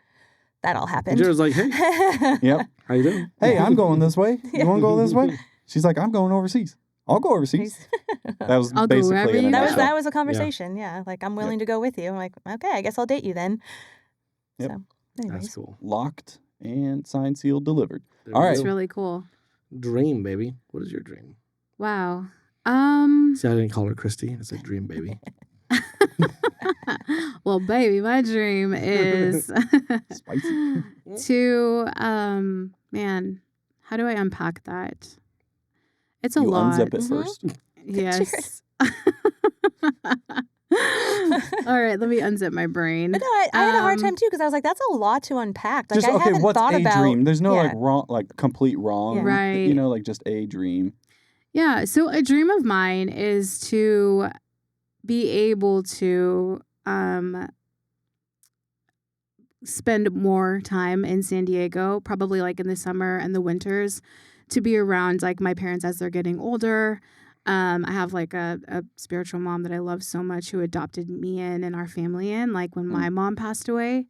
that all And happened. Jared's like, hey, Yep. how you doing? Hey, I'm going this way. You want to go this way? She's like, I'm going overseas. I'll go overseas. That was I'll go wherever basically in a you That go. nutshell. that was a conversation. Yeah, like I'm willing to go with you. I'm like, okay, I guess I'll date you then. Yep. So, That's anyways, cool. Locked and signed, sealed, delivered. There All we right. That's go. really cool. Dream, baby. What is your dream? Wow. See, I didn't call her Christy. I said dream, baby. Well, baby, my dream is Spicy. to man, how do I unpack that? It's a You lot. unzip it first. Yes. All right, let me unzip my brain. but no, I had a hard Um, time too because I was like, that's a lot to unpack. Like Just I okay. haven't What's thought a about. dream? There's no yeah. like wrong, like complete wrong. Yeah. Right. Like just a dream. Yeah, so a dream of mine is to be able to spend more time in San Diego, probably like in the summer and the winters, to be around like my parents as they're getting older. I have like a spiritual mom that I love so much who adopted me in and our family in, like when my mom passed away.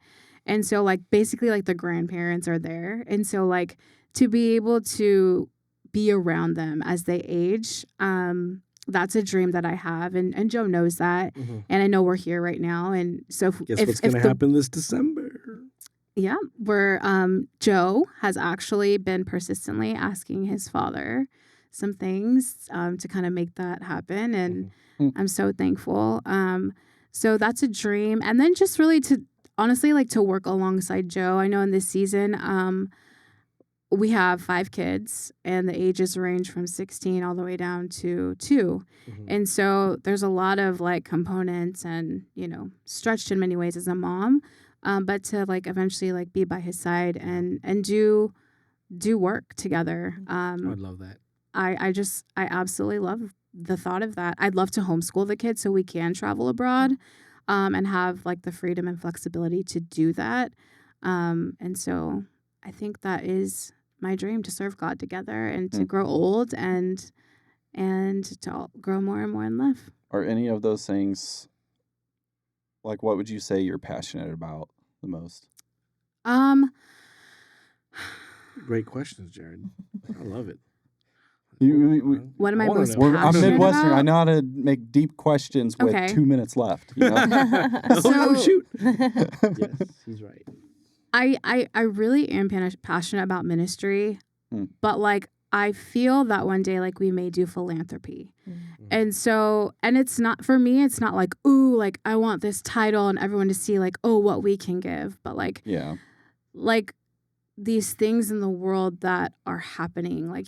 And so like basically like the grandparents are there. And so like to be able to be around them as they age, that's a dream that I have. And Joe knows that. Mhm. And I know we're here right now. And so Guess what's going to happen this December? Yeah, where Joe has actually been persistently asking his father some things to kind of make that happen. And I'm so thankful. So that's a dream. And then just really to honestly like to work alongside Joe. I know in this season, we have 5 kids and the ages range from 16 all the way down to 2. Mhm. And so there's a lot of like components and, stretched in many ways as a mom. But to like eventually like be by his side and do work together. I would love that. I absolutely love the thought of that. I'd love to homeschool the kids so we can travel abroad and have like the freedom and flexibility to do that. And so I think that is my dream, to serve God together and to grow old and to grow more and more in love. Are any of those things like what would you say you're passionate about the most? Great questions, Jared. I love it. What am I wanna most know. I'm passionate Midwestern. about? I know how to make deep questions with Okay. 2 minutes left. Oh, So- shoot. Yes, he's right. I really am passionate about ministry, but like I feel that one day like we may do philanthropy. And so, and it's not, for me, it's not like, ooh, like I want this title and everyone to see like, oh, what we can give. But like, like these things in the world that are happening, like,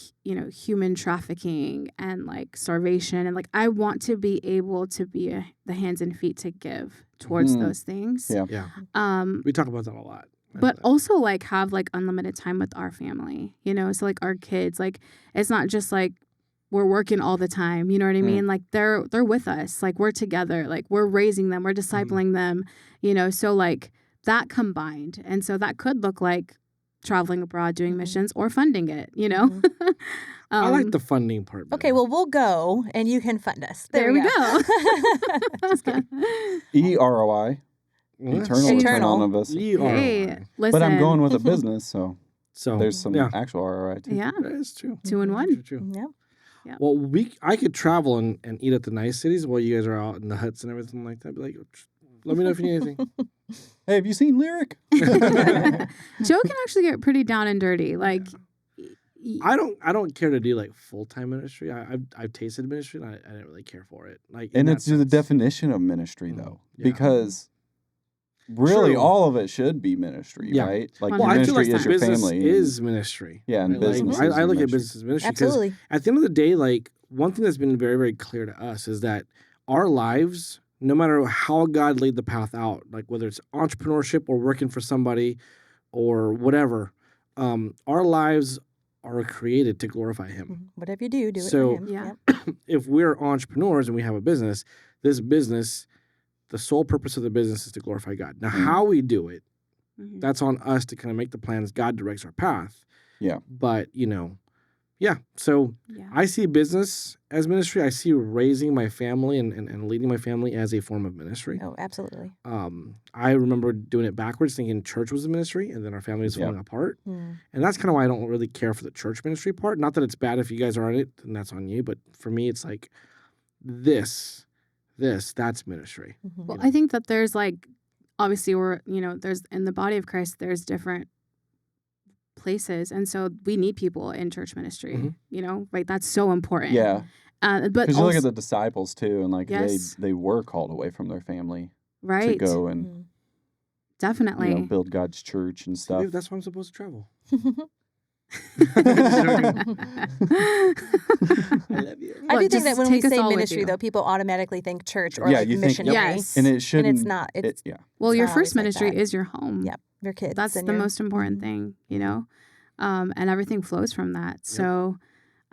human trafficking and like starvation. And like, I want to be able to be the hands and feet to give towards those things. Yeah. We talk about that a lot. But also like have like unlimited time with our family, so like our kids, like it's not just like we're working all the time, you know what I mean? Like they're with us, like we're together, like we're raising them, we're discipling them, so like that combined. And so that could look like traveling abroad, doing missions or funding it, I like the funding part. Okay, well, we'll go and you can fund us. There we go. Just kidding. EROI. Eternal return on investment. Hey, listen. But I'm going with a business, so there's some yeah. actual ROI too. Yeah. That is true. 2 in 1. True. Yeah. Well, I could travel and eat at the nice cities while you guys are out in the huts and everything like that. Be like, let me know if you need anything. Hey, have you seen Lyric? Joe can actually get pretty down and dirty. Like, I don't care to do like full-time ministry. I've tasted ministry and I didn't really care for it. Like, And it's the definition of ministry though, because really all of it should be ministry, right? Like your I feel ministry like is your business family. is ministry. Yeah, and right? business. Like, I look at business as ministry because Absolutely. at the end of the day, like one thing that's been very, very clear to us is that our lives, no matter how God laid the path out, like whether it's entrepreneurship or working for somebody or whatever, our lives are created to glorify Him. Whatever you do, do it So- for Him. Yeah. Yep. If we're entrepreneurs and we have a business, this business, the sole purpose of the business is to glorify God. Now, how we do it, Mhm. that's on us to kind of make the plans. God directs our path. Yeah. But, so Yeah. I see business as ministry. I see raising my family and leading my family as a form of ministry. Oh, absolutely. I remember doing it backwards, thinking church was a ministry, and then our family was falling apart. Mm. And that's kind of why I don't really care for the church ministry part. Not that it's bad if you guys are on it, then that's on you. But for me, it's like that's ministry. Mhm. Well, I think that there's like, obviously there's in the body of Christ, there's different places. And so we need people in church ministry, right? That's so important. Yeah. But Because you look also, at the disciples too, and like Yes. they were called away from their family right. to go and Mm. Definitely. build God's church and stuff. Maybe that's why I'm supposed to travel. I love you. I do Look, think that just when we take us say all with ministry, you. though, people automatically think church or Yeah, like you think- missionary. Yes. And it shouldn't. And it's not. It's Well, It's your not first always like ministry that. is your home. Yep, your kids. That's and the your- most important Mhm. thing, and everything flows from that. So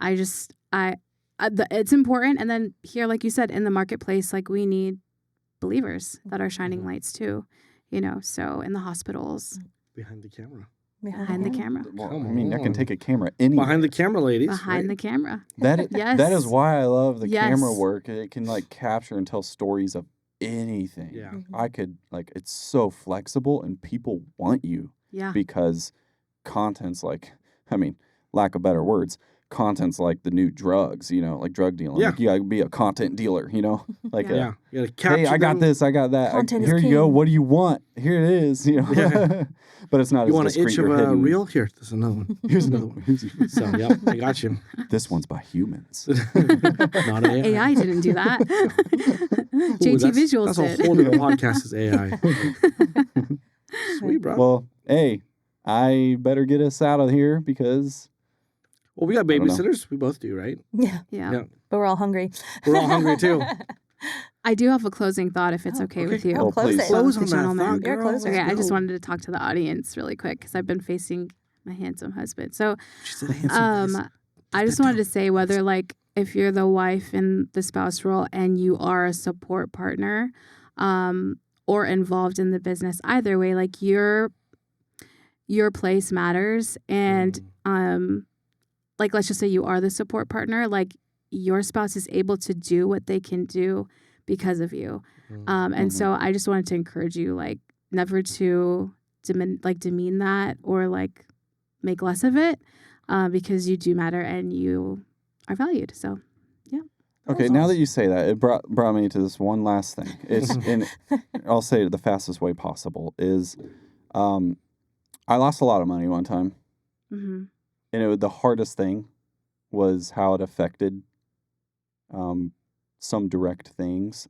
it's important. And then here, like you said, in the marketplace, like we need believers that are shining Mhm. lights too, so in the hospitals, Behind the camera. behind the camera, Well, Come I mean, I can on. take a camera anywhere. Behind the camera, ladies. behind the right? camera. That Yes. is why I love the camera Yes. work. It can like capture and tell stories of anything. Yeah. Mhm. I could it's so flexible and people want you Yeah. because content's like, I mean, lack of better words, content's like the new drugs, like drug dealing. Yeah. Like you gotta be a content dealer, like Yeah. Yeah. You gotta hey, capture I got them. this, I got that. Content is here you go. king. What do you want? Here it is. Yeah. But it's not You as want an discreet inch or of a hidden. reel? Here, there's another one. Here's another one. So, yep, I got you. This one's by humans. Not AI. AI didn't do that. Ooh, JT that's- Visuals That's did. a whole different podcast is AI. Sweet, bro. Well, hey, I better get us out of here because Well, we got don't know. babysitters. We both do, right? Yeah, Yeah. Yeah. but we're all hungry. We're all hungry too. I do have a closing thought if it's Oh, okay okay. with you. Oh, Oh, close please. it. Close The on that gentleman. thought, You're girl. closer. Okay, Let's I just go. wanted to talk to the audience really quick because I've been facing my handsome husband. So, She said handsome face. I just wanted to say whether if you're the wife in the spouse role and you are a support partner, or involved in the business, either way, your place matters. And let's just say you are the support partner, your spouse is able to do what they can do because of you. And so I just wanted to encourage you, never to demean that or make less of it, because you do matter and you are valued. So okay. Now that you say that, it brought me to this one last thing. It's and I'll say it the fastest way possible is, I lost a lot of money one time, mhm. and the hardest thing was how it affected some direct things.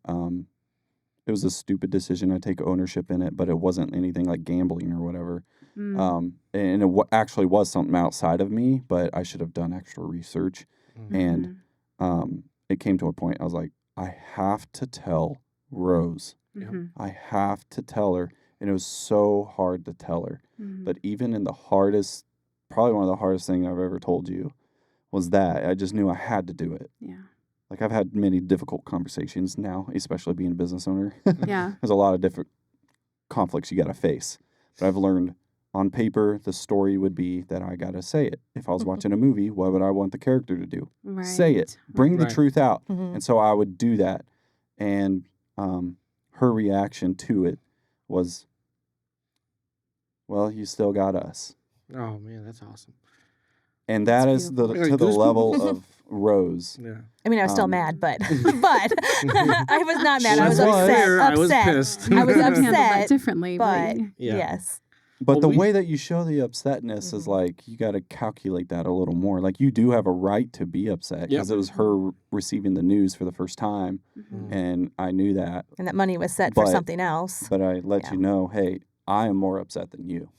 It was a stupid decision. I take ownership in it, but it wasn't anything like gambling or whatever. Mm. And it actually was something outside of me, but I should have done extra research. And Mhm. it came to a point I was like, I have to tell Rose. Mhm. I have to tell her. And it was so hard to tell her. Mhm. But even in the hardest, probably one of the hardest things I've ever told you was that I just knew I had to do it. Yeah. Like I've had many difficult conversations now, especially being a business owner. Yeah. There's a lot of different conflicts you got to face. But I've learned on paper, the story would be that I got to say it. If I was watching a movie, what would I want the character to do? Right. Say it. Bring the Right. truth out. Mhm. And so I would do that. And her reaction to it was, well, you still got us. Oh man, that's awesome. And that That's is beautiful. to the level of Rose. Yeah. I mean, I was still mad, but I was not mad. I was She was. upset. Clear, I was upset. pissed. I was Could have handled that upset, differently, but Yeah. yes. But Well, the way that you show the upsetness is like you got to calculate that a little more. Like you do have a right to be upset because it was her receiving the news for the first time, and I knew that. And that money was set for something else. But I let you know, hey, I am more upset than you.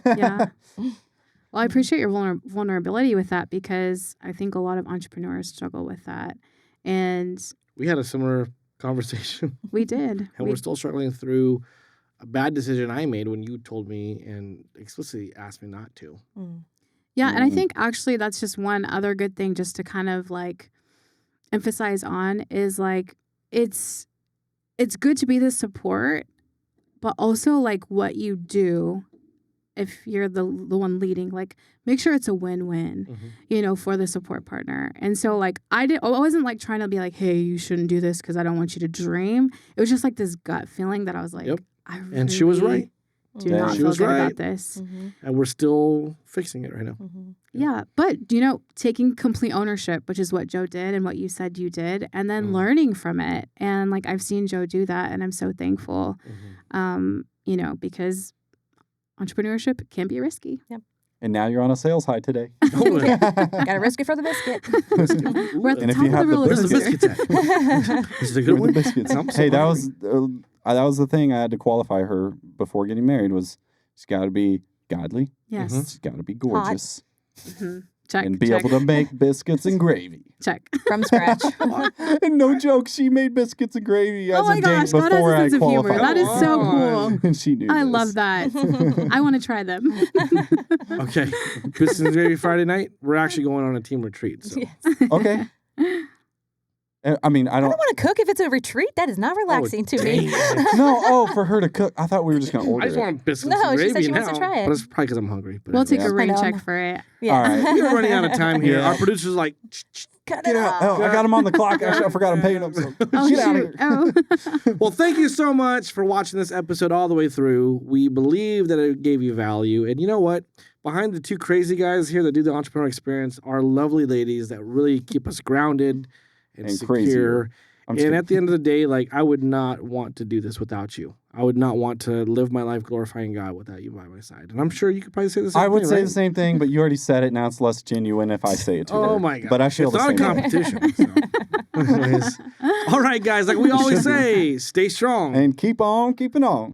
Yeah. Well, I appreciate your vulnerability with that because I think a lot of entrepreneurs struggle with that. And we had a similar conversation. We did. And we're still struggling through a bad decision I made when you told me and explicitly asked me not to. Yeah, and I think actually that's just one other good thing just to kind of like emphasize on is like it's good to be the support, but also like what you do if you're the one leading, like make sure it's a win-win, for the support partner. And so like I wasn't like trying to be like, hey, you shouldn't do this because I don't want you to dream. It was just like this gut feeling that I was like, I really and she was right. Do not feel good about this. And we're still fixing it right now. Yeah, but taking complete ownership, which is what Joe did and what you said you did, and then learning from it. And like I've seen Joe do that, and I'm so thankful. Because entrepreneurship can be risky. Yep. And now you're on a sales high today. Gotta risk it for the biscuit. We're at the top of the roller Where's the coaster. biscuits at? Is it a good one? Biscuits. Hey, that was the thing I had to qualify her before getting married was she's got to be godly. Yes. She's got to be gorgeous. Check. And be able to make biscuits and gravy. Check. From scratch. And no joke, she made biscuits and gravy as Oh my a gosh, date God has before a I sense of humor. qualified. That is so cool. And she knew I this. love that. I want to try them. Okay. Biscuits and gravy Friday night. We're actually going on a team retreat. So. Okay. I mean, I don't want to cook if it's a retreat. That is not relaxing to me. No, for her to cook. I thought we were just going to order I just it. want biscuits No, and she gravy said she now. wants to try it. But it's probably because I'm hungry. But We'll take a rain I know. check for it. Yeah. All right. We're running out of time here. Yeah. Our producer's like, Cut it Get off. out. Oh, I got him on the clock. Actually, I forgot I'm paying him. So Oh, get out of shoot. here. Oh. well, thank you so much for watching this episode all the way through. We believe that it gave you value. And you know what? Behind the two crazy guys here that do the entrepreneur experience are lovely ladies that really keep us grounded and secure. Crazier. And at the end of the day, like, I would not want to do this without you. I would not want to live my life glorifying God without you by my side. And I'm sure you could probably say the same thing. I would say right? the same thing, but you already said it. Now it's less genuine if I say it to her. Oh my God. But I feel it's the not same a competition. So. Anyways. All right, guys. Like we always say, stay strong. And keep on keeping on.